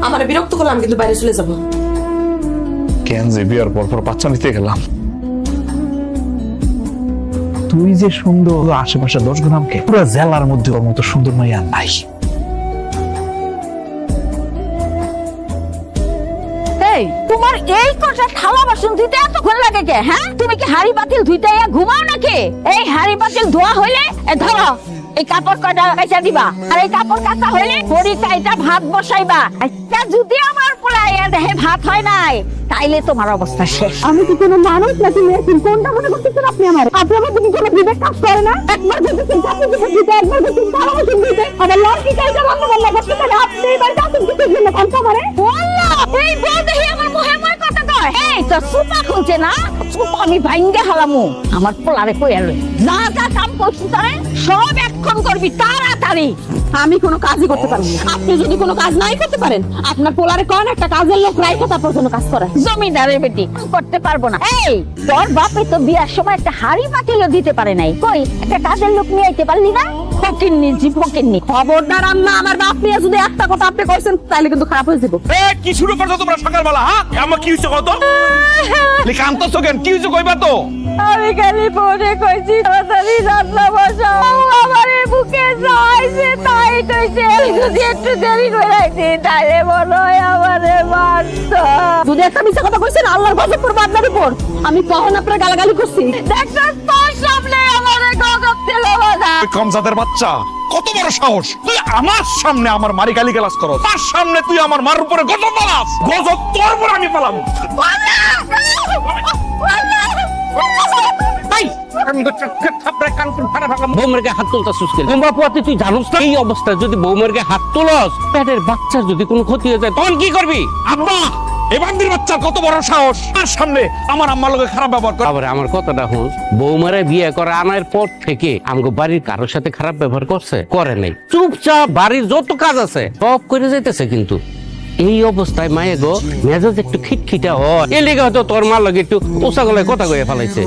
আমার বিরক্ত করলাম, কিন্তু বাইরে চলে যাবো। কেন যে বিয়ার পর বাচ্চা নিতে গেলাম? তুই যে সুন্দর, আশেপাশে 10 গ্রামকে পুরো জেলার মধ্যে ওর মতো সুন্দর মাইয়া নাই। তোমার এই কটা থালা বাসন ধুইতে এতক্ষণ লাগে কে? হ্যাঁ, তুমি কি হাড়ি পাতিল ধুইতে ঘুমাও নাকি? এই হাড়ি পাতিল ধোয়া হইলে ধরো এই কাপড় কয়টা কাইচা দিবা, আর এই কাপড় কাচা হইলে বড়ি কাইটা ভাত বসাইবা। আচ্ছা, যদি আমার পোলাই দেহে ভাত হয় নাই, তাইলে তোমার অবস্থা শেষ। আমি কি কোনো মানুষ নাকি মেয়ে? কোনটা মনে করতেছেন আপনি? আপনি আমার দিকে কোনো বিবেক কাজ করে না? একবার দেখতেছেন কাপড় দিতে, একবার দেখতেছেন থালা বাসন দিতে, আবার লড়কি কাইটা রান্না বান্না করতে পারে। আপনি এবার কাপড় দিতে জন্য কষ্ট করে? ওয়াল্লাহ, এই বউ দেখি আমার মুখে মুখে কথা কয়। এই তো সুপা খুলছে না, সুপা আমি ভাঙ্গে হালামু। আমার পোলারে কইয়া লই, যা যা কাম করছিস তারে সব এখন করবি তাড়াতাড়ি। আমি কোনো কাজই করতে পারবো না। আপনি যদি কোনো কাজ নাই করতে পারেন, আপনার পোলারে কোন একটা কাজের লোক রাইখা তারপর কোনো কাজ করে। জমিদারের বেটি করতে পারবো না। এই তোর বাপে তো বিয়ার সময় একটা হাড়ি পাতিলও দিতে পারে নাই, কই একটা কাজের লোক নিয়ে আইতে পারলি না? ফকিন্নি জি ফকিন্নি। খবরদার আম্মা, আমার বাপ নিয়ে যদি একটা কথা আপনি কইছেন তাহলে কিন্তু খারাপ হয়ে যাবো। কি শুরু করছো তোমরা সকালবেলা? হ্যাঁ, আমার কি হইছে কত? কান্তছো কেন? কি হইছে কইবা তো? আমি খালি ফোনে কইছি তাড়াতাড়ি রান্না বসাও, আমার বুকে যাইছে তাই কইছে। যদি একটু দেরি করে রাখছি তাহলে মনে হয় আমারে মারত। যদি একটা মিথ্যা কথা কইছেন, আল্লাহর গজব পড়বে আপনার উপর। আমি কখন আপনার গালাগালি করছি? দেখছো তোর সামনে আমারে গজব দিল বাবা। ওই কমজাদের বাচ্চা, কত বড় সাহস! তুই আমার সামনে আমার মারি গালি গালাজ করো, তার সামনে তুই আমার মার উপরে গজব পালাস। গজব তোর উপর আমি পালাম। বৌমার্গে হাত তুলতাছিস কেন? বাপুয়াতে তুই জানোস না এই অবস্থা যদি বৌমার্গে হাত তুলস, পেটের বাচ্চার যদি কোনো ক্ষতি হয়ে যায় তখন কি করবি? আব্বা, এই বান্দির বাচ্চা কত বড় সাহস! তার সামনে আমার আম্মার লগে খারাপ ব্যবহার করে। আবার আমার কথাটা হন, বৌমারে বিয়ে করা আনার পর থেকে আমগো বাড়ির কারোর সাথে খারাপ ব্যবহার করছে? করে নাই। চুপচাপ বাড়ির যত কাজ আছে সব করে যাইতেছে। কিন্তু এই অবস্থায় মায়ে গো মেজাজ একটু খিটখিটা হয়, এর লেগে হয়তো তোর মার লগে একটু ওসা গলায় কথা কয়ে ফেলাইছে।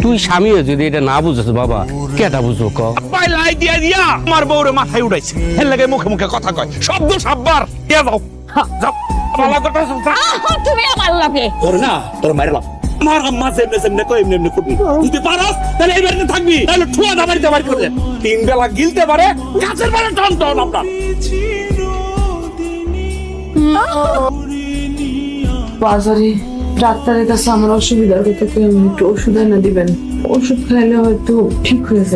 তুই স্বামীও যদি এটা না বুঝেছ বাবা, কেটা বুঝবো ক? আব্বাই লাই দিয়া দিয়া আমার বউরে মাথায় উঠাইছে, এর লাগে মুখে মুখে কথা কয়। শব্দ সাব্বার দিয়া যাও, যাও। তুমি আমার লগে তোর না, তোর মাইরালাম। আমার আম্মা যেমনে যেমনে কয় এমনি এমনি করবি। যদি পারস তাহলে এই বাড়িতে থাকবি, তাহলে ঠুয়া দাবাড়িতে বাড়ি করে 3 বেলা গিলতে পারে, গাছের বাড়ি টান টান আপনার। বাজারে ডাক্তারের কাছে আমার অসুবিধার কথা একটু ওষুধ এনে দিবেন। ওষুধ খাইলে হয়তো ঠিক হয়ে যাবে।